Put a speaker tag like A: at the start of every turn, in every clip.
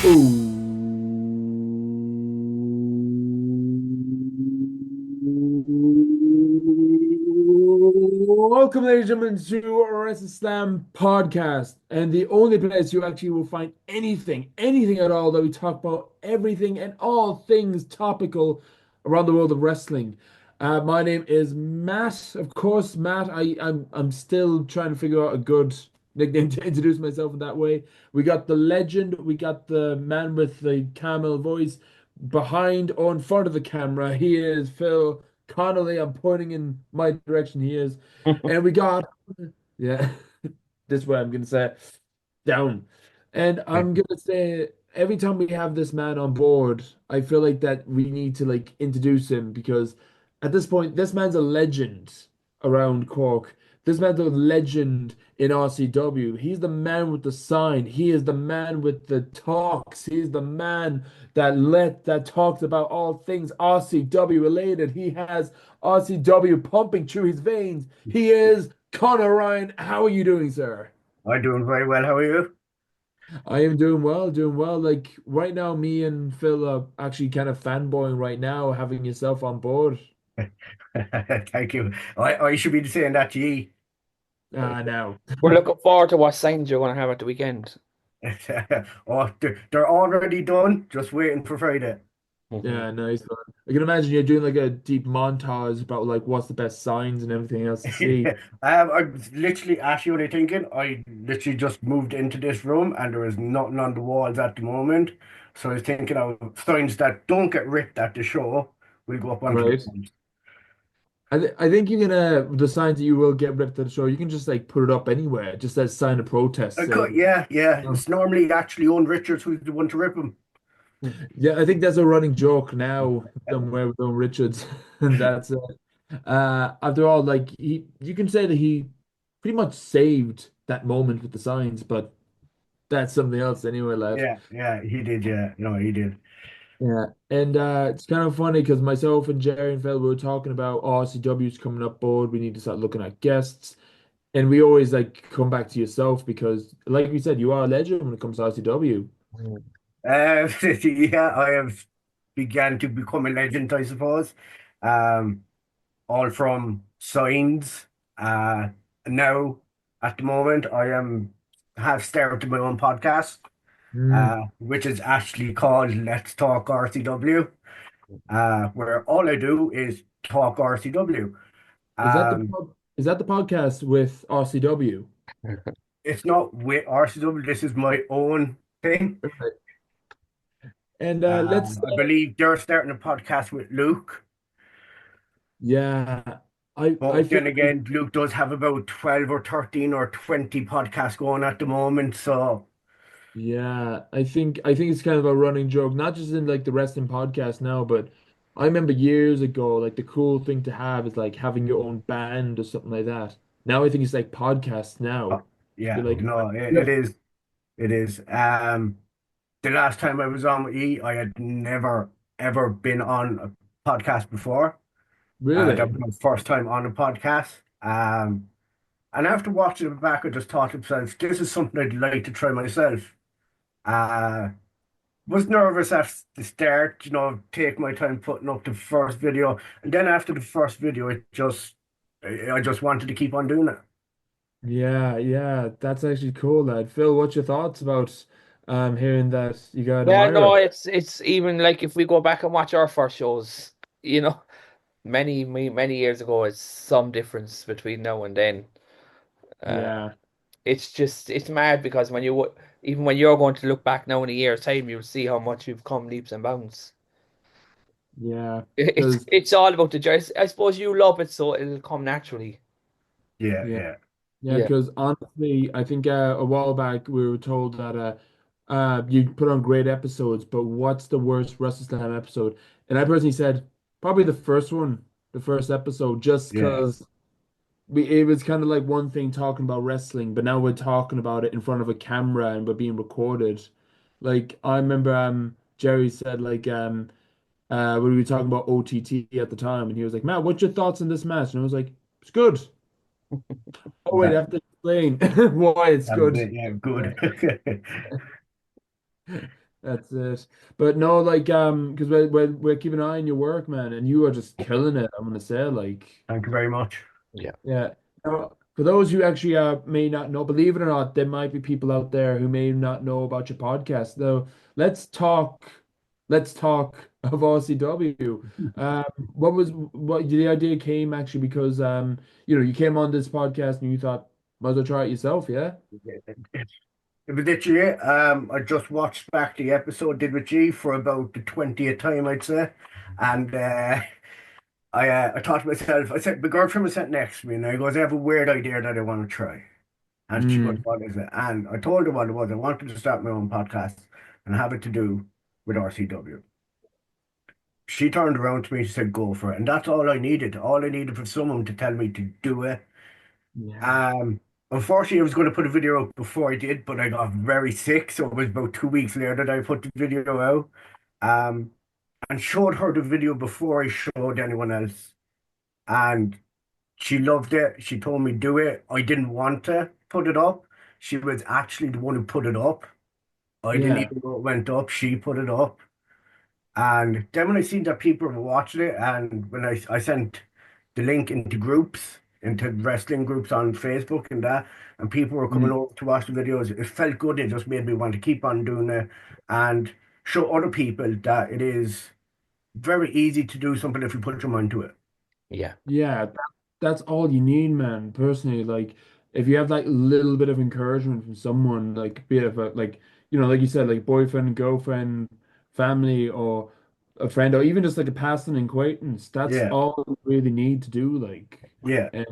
A: Welcome, ladies and gentlemen, to WrestleSlam podcast, and the only place you actually will find anything at all that we talk about everything and all things topical around the world of wrestling. My name is Matt, of course, Matt. I'm still trying to figure out a good nickname to introduce myself in that way. We got the legend, we got the man with the camel voice behind or in front of the camera. He is Phil Connolly. I'm pointing in my direction. He is. And we got, yeah, this way I'm gonna say down. And I'm gonna say every time we have this man on board, I feel like that we need to like introduce him because at this point, this man's a legend around Cork. This man's a legend in RCW. He's the man with the sign. He is the man with the talks. He's the man that talks about all things RCW related. He has RCW pumping through his veins. He is Conor Ryan. How are you doing, sir?
B: I'm doing very well. How are you?
A: I am doing well, doing well. Like right now, me and Phil are actually kind of fanboying right now, having yourself on board.
B: Thank you. I should be saying that to you.
A: Now.
C: We're looking forward to what signs you're going to have at the weekend.
B: Oh, they're already done. Just waiting for Friday.
C: Mhm.
A: Yeah, nice one. I can imagine you're doing like a deep montage about like what's the best signs and everything else to see.
B: I was literally actually only thinking. I literally just moved into this room and there is nothing on the walls at the moment. So I was thinking of signs that don't get ripped at the show will go up onto the
A: Right.
B: walls.
A: I think you can the signs that you will get ripped at the show, you can just like put it up anywhere, just as sign of protest saying,
B: Yeah, yeah.
A: oh.
B: It's normally actually Owen Richards who's the one to rip them.
A: Yeah, I think that's a running joke now somewhere with Owen Richards. And that's it. After all, like you can say that he pretty much saved that moment with the signs, but that's something else anyway, lad.
B: Yeah, yeah, he did. Yeah, no, he did.
A: Yeah, and it's kind of funny because myself and Jerry and Phil we were talking about RCW's coming up board. We need to start looking at guests, and we always like come back to yourself because, like we said, you are a legend when it comes to RCW.
B: Yeah, I have began to become a legend, I suppose. Um, all from signs. Uh, Now at the moment, I am have started my own podcast,
A: Mm.
B: which is actually called Let's Talk RCW, where all I do is talk RCW. Um,
A: Is that the podcast with RCW?
B: it's not with RCW. This is my own thing.
A: Right. And let's
B: I believe they're starting a podcast with Luke.
A: yeah, I
B: But
A: feel
B: then
A: like
B: again, Luke does have about 12 or 13 or 20 podcasts going at the moment. So,
A: yeah, I think it's kind of a running joke, not just in like the wrestling podcast now, but I remember years ago, like the cool thing to have is like having your own band or something like that. Now I think it's like podcasts
B: uh,
A: now. You're
B: yeah,
A: like,
B: no,
A: yeah,
B: it is. It is. The last time I was on with E, I had never, ever been on a podcast before. That
A: really?
B: was my first time on a podcast. And after watching it back, I just thought to myself, this is something I'd like to try myself. Uh, was nervous at the start, take my time putting up the first video. And then after the first video, I just wanted to keep on doing it.
A: Yeah, yeah, that's actually cool, lad. Phil, what's your thoughts about hearing that you got
C: Yeah, no,
A: admirer?
C: it's even like if we go back and watch our first shows, you know, many years ago, it's some difference between now and then. Uh,
A: Yeah,
C: it's mad because even when you're going to look back now in a year's time, you'll see how much you've come leaps and bounds.
A: yeah,
C: It's
A: because
C: it's all about the joy. I suppose you love it, so it'll come naturally.
B: Yeah,
A: yeah.
B: yeah.
A: Yeah,
C: Yeah.
A: because honestly, I think a while back we were told that you put on great episodes, but what's the worst WrestleSlam episode? And I personally said probably the first one, the first episode, just
B: Yeah.
A: because it was kind of like one thing talking about wrestling, but now we're talking about it in front of a camera and we're being recorded. Like I remember Jerry said like when we were talking about OTT at the time, and he was like, "Matt, what's your thoughts on this match?" And I was like, "It's good." Oh wait, I
B: Yeah.
A: have to explain why it's
B: That was
A: good.
B: it. Yeah, good.
A: That's it. But no, like because we're keeping an eye on your work, man, and you are just killing it. I'm gonna say, like,
B: Thank you very much.
C: Yeah.
A: yeah. Now, for those who actually may not know, believe it or not, there might be people out there who may not know about your podcast. Though, let's talk. Let's talk of RCW. Um, what the idea came actually because you came on this podcast and you thought might as well try it yourself, yeah?
B: It was literally it. I just watched back the episode did with G for about the 20th time, I'd say. And I thought to myself, I said, my girlfriend was sitting next to me, and I goes, I have a weird idea that I want to try. And she goes,
A: Mm,
B: what is it? And I told her what it was. I wanted to start my own podcast and have it to do with RCW. She turned around to me and she said, go for it. And that's all I needed. All I needed for someone to tell me to do it.
A: yeah,
B: Um, Unfortunately, I was going to put a video up before I did, but I got very sick. So it was about 2 weeks later that I put the video out. Um, and showed her the video before I showed anyone else. And she loved it. She told me do it. I didn't want to put it up. She was actually the one who put it up. I didn't
A: yeah.
B: even know it went up. She put it up. And then when I seen that people were watching it, and when I sent the link into groups, into wrestling groups on Facebook and that, and people were coming
A: Mm.
B: over to watch the videos, it felt good. It just made me want to keep on doing it and show other people that it is very easy to do something if you put your mind to it.
C: Yeah.
A: Yeah, that's all you need, man. Personally, like if you have that little bit of encouragement from someone, like be it a, like like you said, like boyfriend, girlfriend, family, or a friend, or even just like a passing acquaintance, that's
B: Yeah,
A: all you really need to do. Like,
B: yeah,
A: and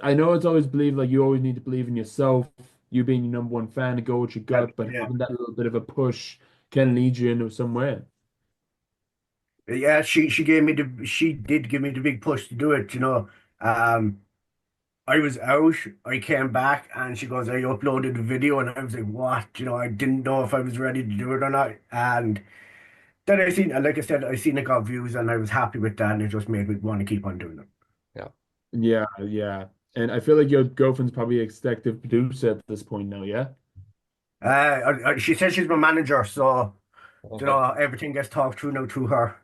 A: I know it's always believed like you always need to believe in yourself, you being your number one fan, to go with your
B: that,
A: gut, but
B: yeah.
A: having that little bit of a push can lead you into somewhere.
B: Yeah, she did give me the big push to do it, you know. Um, I was out, I came back and she goes, I uploaded the video and I was like, what? You know, I didn't know if I was ready to do it or not. And then I seen, like I said, I seen it got views and I was happy with that and it just made me want to keep on doing it.
C: Yeah.
A: Yeah, yeah. And I feel like your girlfriend's probably executive producer at this point now, yeah?
B: She says she's my manager, so, you
C: Okay.
B: know, everything gets talked through now through her.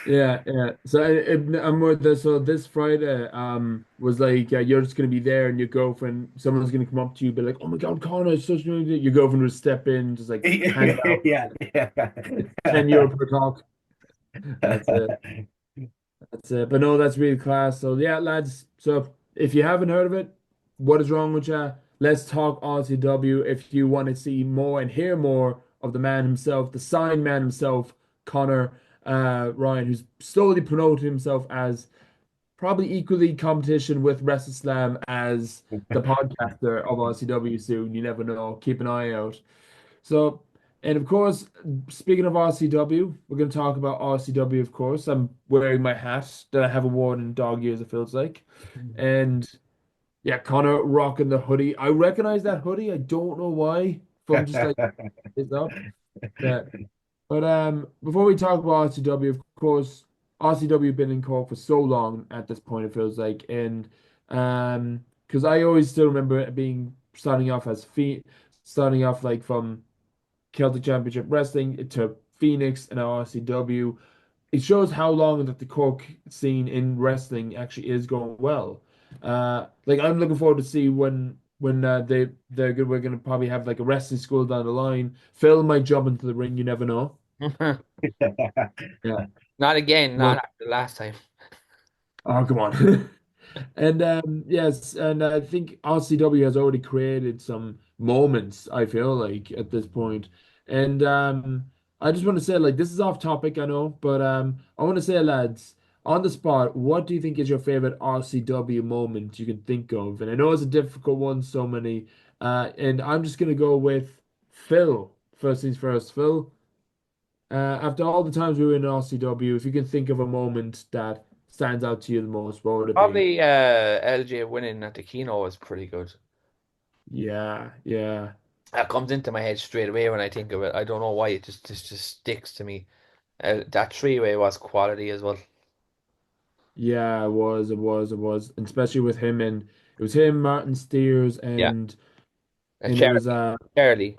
A: Yeah, yeah. So I'm with this. So this Friday, was like you're just gonna be there, and your girlfriend, someone's gonna come up to you, be like, "Oh my God, Connor, it's such an idea." Your girlfriend would step in, just like hand out.
B: Yeah, yeah.
A: It's €10 per talk. That's it. That's it. But no, that's really class. So yeah, lads. So if you haven't heard of it, what is wrong with you? Let's talk RCW. If you want to see more and hear more of the man himself, the sign man himself, Connor Ryan, who's slowly promoted himself as probably equally competition with WrestleSlam as the podcaster of RCW soon. You never know. Keep an eye out. So, and of course, speaking of RCW, we're going to talk about RCW, of course. I'm wearing my hat that I haven't worn in dog years, it feels like. And yeah, Connor rocking the hoodie. I recognize that hoodie. I don't know why. From just like it's up. Yeah. But before we talk about RCW, of course, RCW been in court for so long at this point, it feels like. And because I always still remember it being starting off as feet starting off like from Celtic Championship Wrestling to Phoenix and RCW. It shows how long that the Cork scene in wrestling actually is going well. Like I'm looking forward to see when we're gonna probably have like a wrestling school down the line. Phil might jump into the ring. You never know. Yeah.
C: Not again,
A: Well,
C: not after last time.
A: oh, come on. And yes, and I think RCW has already created some moments, I feel like, at this point. And I just want to say, like, this is off topic, I know, but I want to say, lads, on the spot, what do you think is your favorite RCW moment you can think of? And I know it's a difficult one, so many. And I'm just gonna go with Phil. First things first, Phil. After all the times we were in RCW, if you can think of a moment that stands out to you the most, what would it be?
C: Probably LJ winning at the Kino was pretty good.
A: Yeah, yeah,
C: That comes into my head straight away when I think of it. I don't know why it just sticks to me. That three-way was quality as well.
A: yeah. It was, and especially with him and it was him, Martin Steers,
C: Yeah.
A: and
C: Uh,
A: and it
C: Charlie,
A: was
C: Charlie.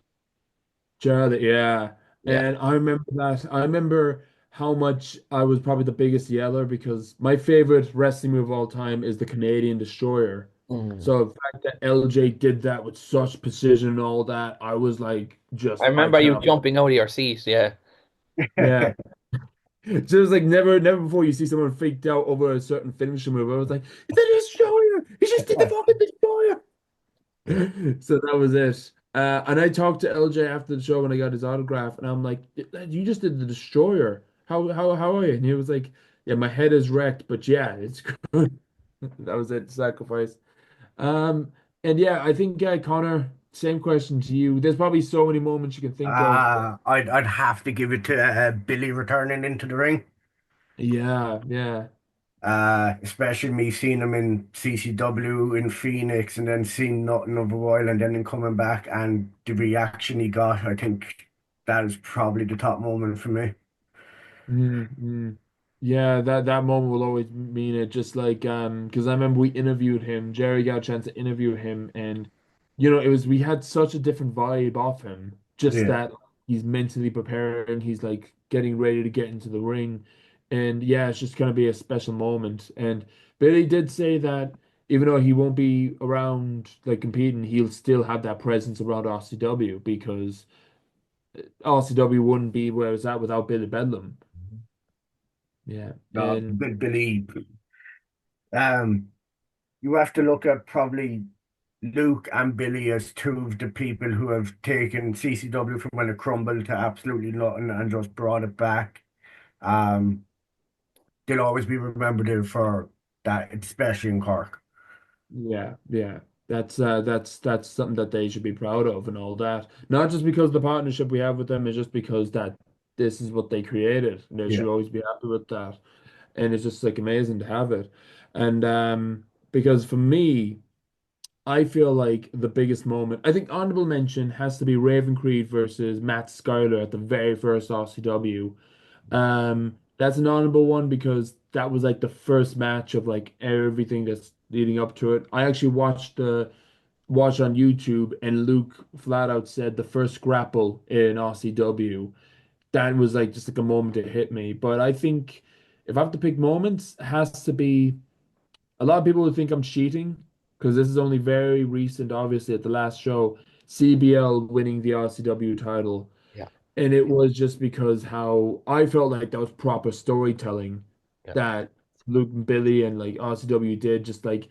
A: Charlie. Yeah,
C: Yeah.
A: And I remember that. I remember how much I was probably the biggest yeller because my favorite wrestling move of all time is the Canadian Destroyer.
C: Mm.
A: So the fact that LJ did that with such precision and all that, I was like,
C: I
A: just I
C: remember you
A: cannot.
C: jumping out of your seat. Yeah.
A: Yeah. So it was like never before you see someone freaked out over a certain finisher move. I was like, the Destroyer! He just did the fucking Destroyer!
B: Yeah.
A: So that was it. And I talked to LJ after the show when I got his autograph, and I'm like, "You just did the Destroyer. How are you?" And he was like, "Yeah, my head is wrecked, but yeah, it's good." That was it, sacrifice. Um, and yeah, I think Connor, same question to you. There's probably so many moments you can think of.
B: I'd have to give it to Billy returning into the ring.
A: Yeah, yeah,
B: Especially me seeing him in CCW in Phoenix and then seeing nothing of a while and then him coming back and the reaction he got, I think that is probably the top moment for me.
A: mm. Yeah, that moment will always mean it. Just like because I remember we interviewed him. Jerry got a chance to interview him, and it was we had such a different vibe off him. Just
B: Yeah,
A: that he's mentally preparing, he's like getting ready to get into the ring, and yeah, it's just gonna be a special moment. And Billy did say that even though he won't be around like competing, he'll still have that presence around RCW because RCW wouldn't be where it's at without Billy Bedlam. Yeah, and
B: Billy. Um, you have to look at probably Luke and Billy as two of the people who have taken CCW from when it crumbled to absolutely nothing and just brought it back. Um, they'll always be remembered for that, especially in Cork.
A: yeah, yeah. That's something that they should be proud of and all that. Not just because the partnership we have with them is just because that this is what they created. And they
B: Yeah,
A: should always be happy with that. And it's just like amazing to have it. And because for me, I feel like the biggest moment, I think honorable mention has to be Raven Creed versus Matt Schuyler at the very first RCW. That's an honorable one because that was like the first match of like everything that's leading up to it. I actually watched on YouTube and Luke flat out said the first grapple in RCW. That was like just like a moment that hit me. But I think if I have to pick moments, it has to be a lot of people would think I'm cheating because this is only very recent, obviously at the last show, CBL winning the RCW title.
C: Yeah.
A: And it was just because how I felt like that was proper storytelling
C: Yeah.
A: that Luke and Billy and like RCW did, just like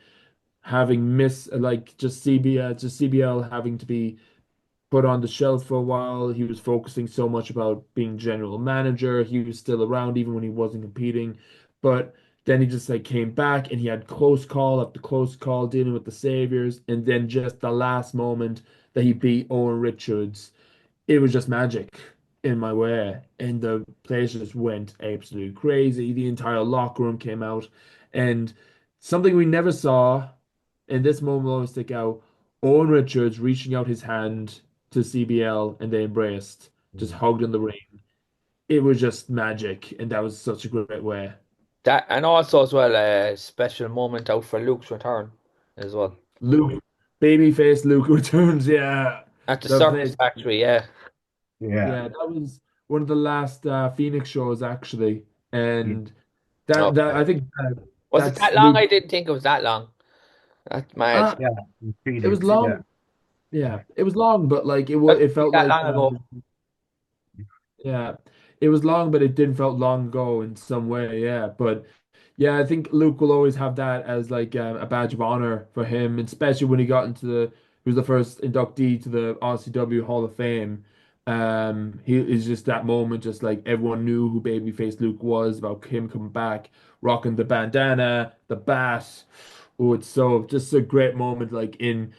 A: having like just CBL having to be put on the shelf for a while. He was focusing so much about being general manager. He was still around even when he wasn't competing. But then he just like came back and he had close call after close call dealing with the Saviors. And then just the last moment that he beat Owen Richards, it was just magic in my way. And the place just went absolutely crazy. The entire locker room came out. And something we never saw, and this moment will always stick out, Owen Richards reaching out his hand to CBL and they embraced, just
B: mm.
A: hugged in the ring. It was just magic. And that was such a great way.
C: That and also as well a special moment out for Luke's return as well
A: Luke, babyface Luke returns. Yeah.
C: at the
A: The
C: Circus
A: place.
C: Factory. Yeah.
B: Yeah.
A: Yeah, that was one of the last Phoenix shows actually.
B: Yeah.
A: And that
C: Okay.
A: I think
C: Was it
A: that's
C: that long?
A: Luke.
C: I didn't think it was that long. That's mad.
A: Uh,
B: Yeah.
A: it was
B: Phoenix. Yeah.
A: long. Yeah, it was long, but like
C: Doesn't
A: it
C: seem
A: felt
C: that
A: like
C: long ago.
A: yeah, it was long, but it didn't felt long ago in some way. Yeah, but yeah, I think Luke will always have that as like a badge of honor for him, especially when he got into he was the first inductee to the RCW Hall of Fame. He is just that moment, just like everyone knew who Babyface Luke was about him coming back, rocking the bandana, the bat. Oh, it's so just a great moment, like in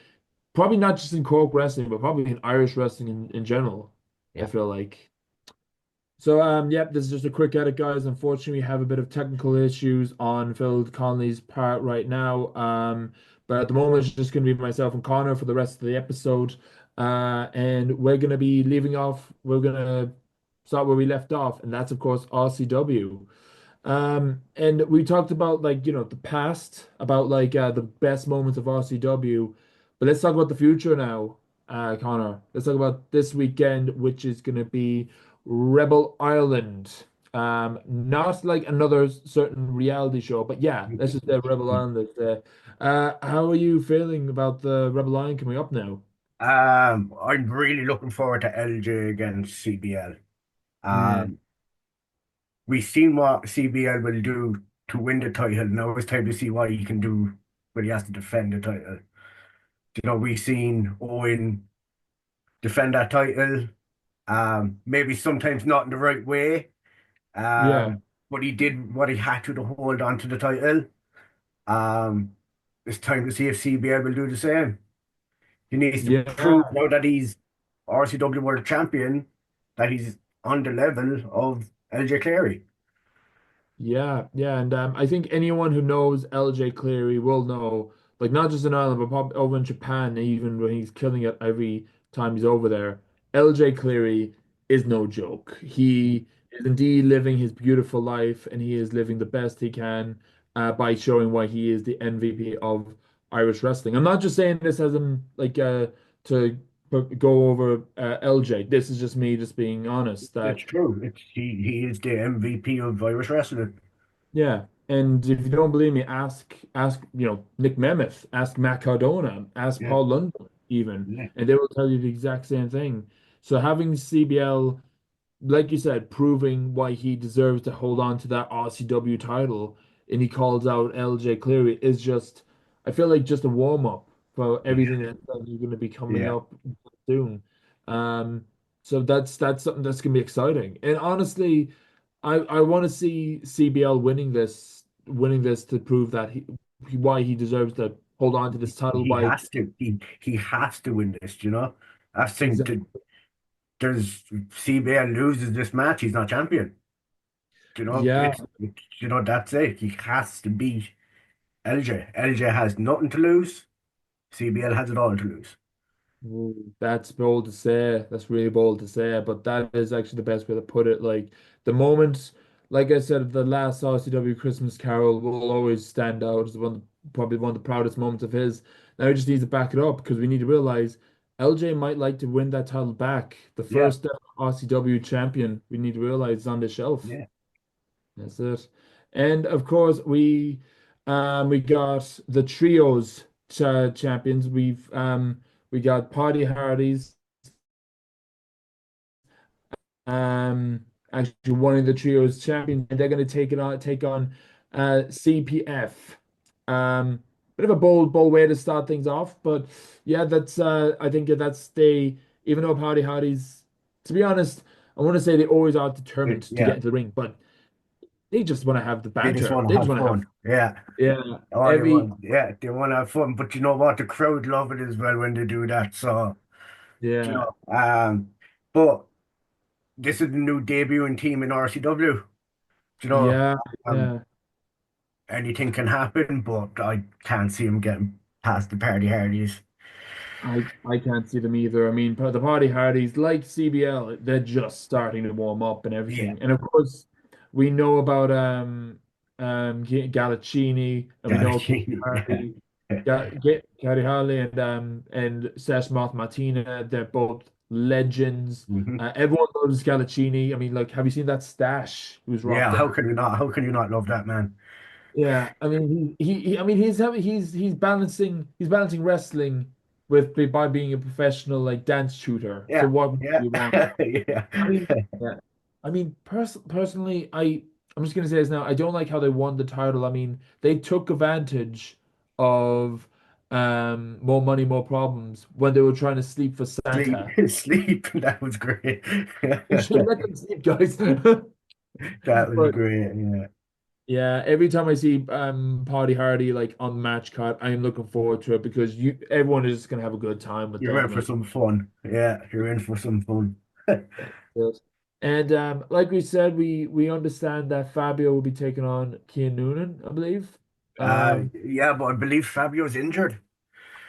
A: probably not just in Cork wrestling, but probably in Irish wrestling in general. I
C: Yeah.
A: feel like. So, yep, this is just a quick edit, guys. Unfortunately, we have a bit of technical issues on Phil Connolly's part right now. But at the moment, it's just going to be myself and Connor for the rest of the episode. And we're going to be leaving off, we're going to start where we left off, and that's, of course, RCW. And we talked about, like, the past, about, like, the best moments of RCW. But let's talk about the future now. Connor. Let's talk about this weekend, which is going to be Rebel Island. Not like another certain reality show, but yeah, let's just say Rebel Island is there. How are you feeling about the Rebel Island coming up now?
B: I'm really looking forward to LJ against CBL.
A: Mm,
B: Um, we've seen what CBL will do to win the title. Now it's time to see what he can do when he has to defend the title. We've seen Owen defend that title. Maybe sometimes not in the right way.
A: yeah,
B: But he did what he had to hold on to the title. Um, it's time to see if CBL will do the same. He needs to
A: yeah.
B: prove now that he's RCW World Champion that he's on the level of LJ Clary.
A: Yeah, yeah, and I think anyone who knows LJ Cleary will know, like not just in Ireland, but probably over in Japan, even when he's killing it every time he's over there. LJ Cleary is no joke. He is indeed living his beautiful life, and he is living the best he can by showing why he is the MVP of Irish wrestling. I'm not just saying this as in like to go over LJ. This is just me just being honest
B: It's
A: that.
B: true. He is the MVP of Irish wrestling.
A: Yeah, and if you don't believe me, ask Nick Nemeth, ask Matt Cardona, ask
B: Yeah,
A: Paul London even,
B: yeah,
A: and they will tell you the exact same thing. So having CBL, like you said, proving why he deserves to hold on to that RCW title, and he calls out LJ Cleary is just, I feel like just a warm up for everything
B: yeah,
A: that's going to be coming
B: yeah.
A: up soon. Um, so that's something that's going to be exciting, and honestly. I want to see CBL winning this to prove that why he deserves to hold on to this title.
B: He
A: Why
B: has to. He has to win this. I think that
A: exactly?
B: there's CBL loses this match, he's not champion.
A: Yeah,
B: That's it. He has to beat LJ. LJ has nothing to lose. CBL has it all to lose.
A: ooh, that's bold to say. That's really bold to say, but that is actually the best way to put it. Like the moment, like I said, the last RCW Christmas Carol will always stand out as probably one of the proudest moments of his. Now he just needs to back it up because we need to realize LJ might like to win that title back. The
B: Yeah,
A: first ever RCW champion, we need to realize is on the shelf.
B: yeah.
A: That's it. And of course, we got the trios champions. We got Party Hardys actually one of the trios champions, and they're going to take on CPF. Bit of a bold way to start things off, but yeah, that's I think that's they even though Party Hardys, to be honest, I want to say they always are determined to
B: Yeah.
A: get into the ring, but they just want to have the
B: They just
A: banter.
B: want to
A: They just
B: have
A: want to have
B: fun. Yeah.
A: yeah
B: Oh,
A: every
B: they want to have fun. But you know what? The crowd love it as well when they do that. So, you
A: yeah
B: know, um, but this is the new debuting team in RCW. You know,
A: yeah
B: um,
A: yeah.
B: anything can happen, but I can't see him getting past the Party Hardys.
A: I can't see them either. I mean, the Party Hardys, like CBL, they're just starting to warm up and
B: Yeah.
A: everything. And of course, we know about Galaccini, and we know Katie
B: Yeah.
A: Harley, Katie Harley and Seth Moth Martina. They're both legends.
B: hmm
A: Everyone loves Galaccini. I mean, like, have you seen that stash he was
B: Yeah.
A: rocking?
B: How can you not love that man?
A: Yeah, I mean I mean he's balancing wrestling with by being a professional like dance tutor. So
B: Yeah.
A: what more do
B: Yeah.
A: you want?
B: Yeah.
A: I mean, yeah. I mean personally I'm just gonna say this now. I don't like how they won the title. I mean, they took advantage of more money, more problems when they were trying to sleep for
B: Sleep.
A: Santa.
B: Sleep. That was great.
A: You should let them sleep, guys.
B: That was
A: But
B: great. Yeah.
A: yeah, every time I see Party Hardy like on the match card, I am looking forward to it because you everyone is just gonna have a good time with
B: You're in
A: them
B: for
A: and
B: some fun. Yeah. You're in for some fun.
A: yes. And like we said, we understand that Fabio will be taking on Kian Noonan, I believe.
B: Yeah, but I believe Fabio's injured.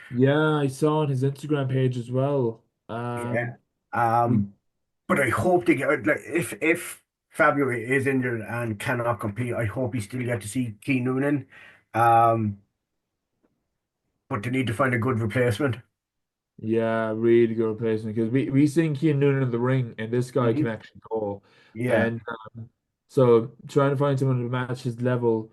A: Yeah, I saw on his Instagram page as well.
B: Yeah.
A: We
B: Um, but I hope they get like if Fabio is injured and cannot compete, I hope he still get to see Key Noonan. Um, but they need to find a good replacement.
A: Yeah, really good replacement because we seen Keane Noonan in the ring, and this guy can
B: Hmm.
A: actually go.
B: Yeah,
A: And so trying to find someone to match his level,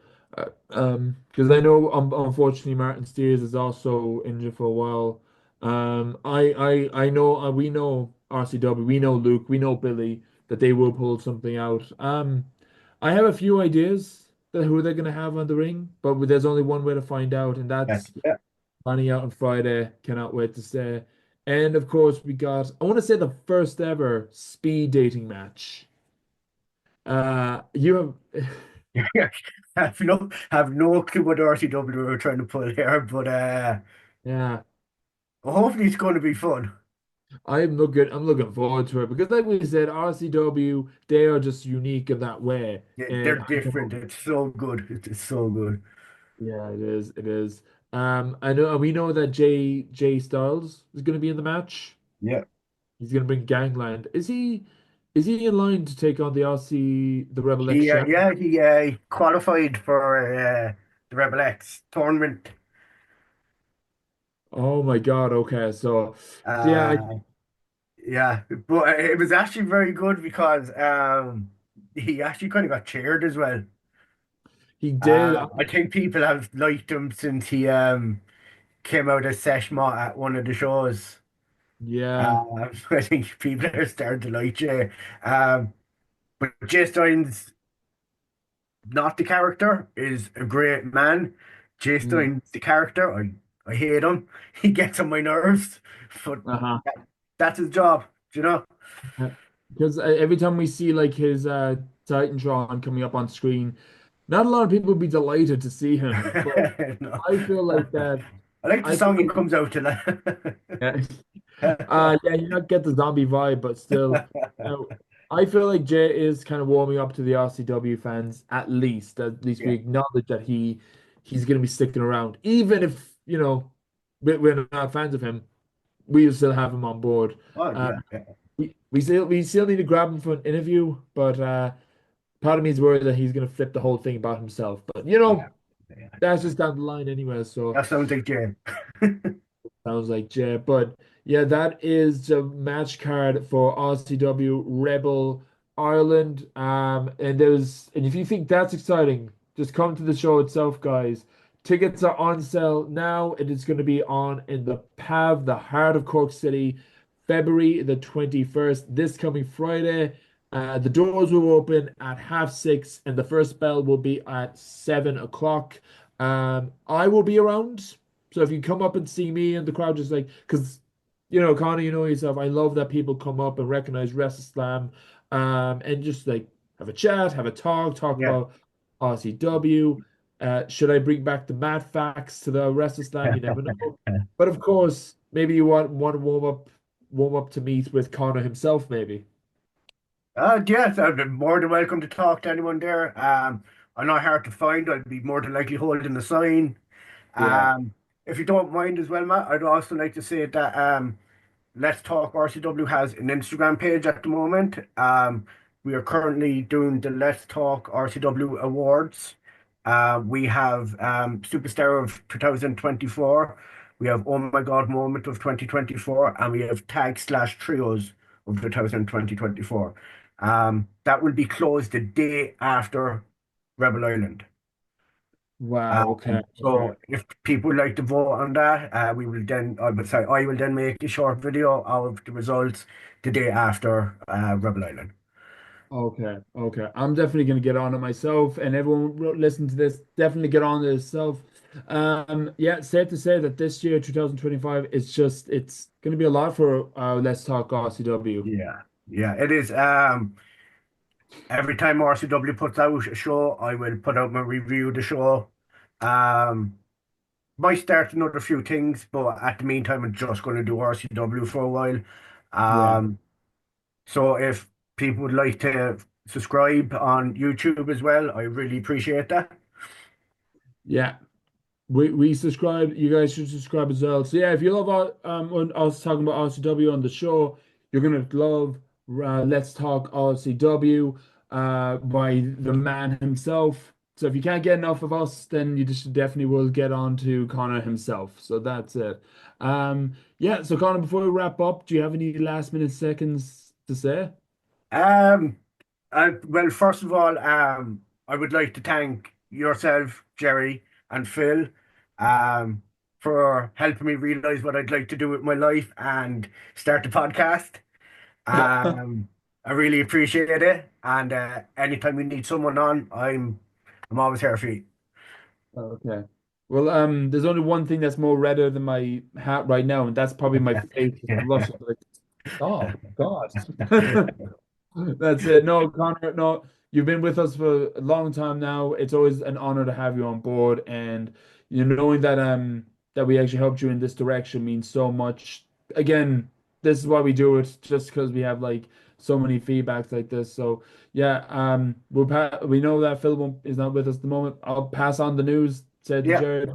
A: because I know unfortunately Martin Steers is also injured for a while. I know we know RCW, we know Luke, we know Billy that they will pull something out. I have a few ideas that who they're gonna have on the ring, but there's only one way to find out, and
B: yeah,
A: that's
B: yeah.
A: planning out on Friday. Cannot wait to say. And of course, we got, I want to say the first ever speed dating match. You have,
B: Have no clue what RCW are trying to pull here, but
A: yeah,
B: hopefully it's going to be fun.
A: I'm looking forward to it because, like we said, RCW, they are just unique in that way.
B: Yeah,
A: And
B: they're
A: I
B: different.
A: know,
B: It's so good. It's so good.
A: yeah, it is. I know, we know that Jay Styles is going to be in the match.
B: Yeah.
A: He's going to bring Gangland. Is he in line to take on the RC, the Rebel X champ?
B: He qualified for the Rebel X tournament.
A: Oh my God. Okay. So yeah,
B: Uh, yeah, but it was actually very good because he actually kind of got cheered as well.
A: he did.
B: I think people have liked him since he came out as Seshma at one of the shows.
A: Yeah.
B: I think people are starting to like Jay. But Jay Stein's not the character, is a great man. Jay
A: Mm,
B: Stein's the character. I hate him. He gets on my nerves, but
A: uh-huh.
B: that, that's his job, you know?
A: Because every time we see like his Titantron coming up on screen, not a lot of people would be delighted to see him, but
B: No.
A: I feel like that.
B: I like the
A: I feel
B: song he
A: like
B: comes out to. Like.
A: yeah, yeah, you not get the zombie vibe, but still, you know, I feel like Jay is kind of warming up to the RCW fans. At least, we
B: Yeah.
A: acknowledge that he's going to be sticking around, even if we're not fans of him. We still have him on board.
B: Oh
A: Uh,
B: yeah, yeah,
A: we still need to grab him for an interview, but part of me is worried that he's going to flip the whole thing about himself. But
B: yeah, yeah.
A: that's just down the line anyway. So.
B: That sounds like Jay.
A: Sounds like Jay. But yeah, that is the match card for RCW Rebel Ireland. And if you think that's exciting, just come to the show itself, guys. Tickets are on sale now. It is going to be on in the PAV, the heart of Cork City, February the 21st, this coming Friday. The doors will open at 6:30, and the first bell will be at 7 o'clock. I will be around. So if you come up and see me and the crowd just like, because Connor, you know yourself, I love that people come up and recognize WrestleSlam, and just like have a chat, have a talk
B: Yeah.
A: about RCW. Should I bring back the mad facts to the WrestleSlam? You never know. But of course, maybe you want to warm up to meet with Connor himself, maybe.
B: Yes, I'd be more than welcome to talk to anyone there. I'm not hard to find. I'd be more than likely holding the sign.
A: Yeah.
B: Um, if you don't mind as well, Matt, I'd also like to say that Let's Talk RCW has an Instagram page at the moment. We are currently doing the Let's Talk RCW Awards. We have Superstar of 2024. We have Oh My God Moment of 2024, and we have Tag/Trios of 2024. That will be closed the day after Rebel Island.
A: Wow. Okay. Okay.
B: So if people would like to vote on that, we will then, I will then make a short video of the results the day after Rebel Island.
A: Okay, okay. I'm definitely going to get on it myself, and everyone listen to this, definitely get on it itself. Yeah, safe to say that this year, 2025, it's going to be a lot for Let's Talk RCW.
B: Yeah, yeah, it is. Every time RCW puts out a show, I will put out my review of the show. Um, might start another few things, but at the meantime, I'm just going to do RCW for a while.
A: Yeah,
B: Um, so if people would like to subscribe on YouTube as well, I really appreciate that.
A: yeah. We subscribe. You guys should subscribe as well. So yeah, if you love when us talking about RCW on the show, you're gonna love Let's Talk RCW by the man himself. So if you can't get enough of us, then you just definitely will get on to Connor himself. So that's it. Yeah, so Connor, before we wrap up, do you have any last minute seconds to say?
B: Um, well, first of all, I would like to thank yourself, Jerry, and Phil, um, for helping me realize what I'd like to do with my life and start the podcast. Um, I really appreciate it, and anytime you need someone on, I'm always here for you.
A: Okay. Well, there's only one thing that's more redder than my hat right now, and that's probably my face just blushing. Like, stop, God. That's it. No, Connor, no, you've been with us for a long time now. It's always an honor to have you on board, and knowing that we actually helped you in this direction means so much. Again, this is why we do it, just because we have like so many feedbacks like this. So yeah, we know that is not with us at the moment. I'll pass on the news, said to
B: Yeah,
A: Jared.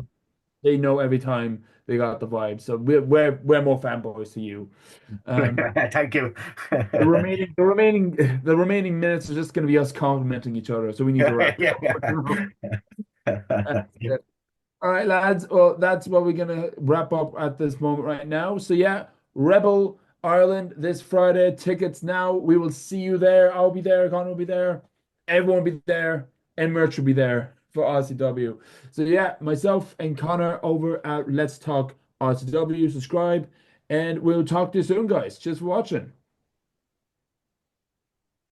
A: They know every time they got the vibe. So we're more fanboys to you. Um,
B: thank you.
A: the remaining minutes are just going to be us complimenting each other. So we need to
B: Yeah,
A: wrap it up.
B: yeah.
A: That's it. All right, lads. Well, that's what we're gonna wrap up at this moment right now. So yeah, Rebel Ireland this Friday. Tickets now. We will see you there. I'll be there. Connor will be there. Everyone will be there, and merch will be there for RCW. So yeah, myself and Connor over at Let's Talk RCW. Subscribe, and we'll talk to you soon, guys. Just for watching.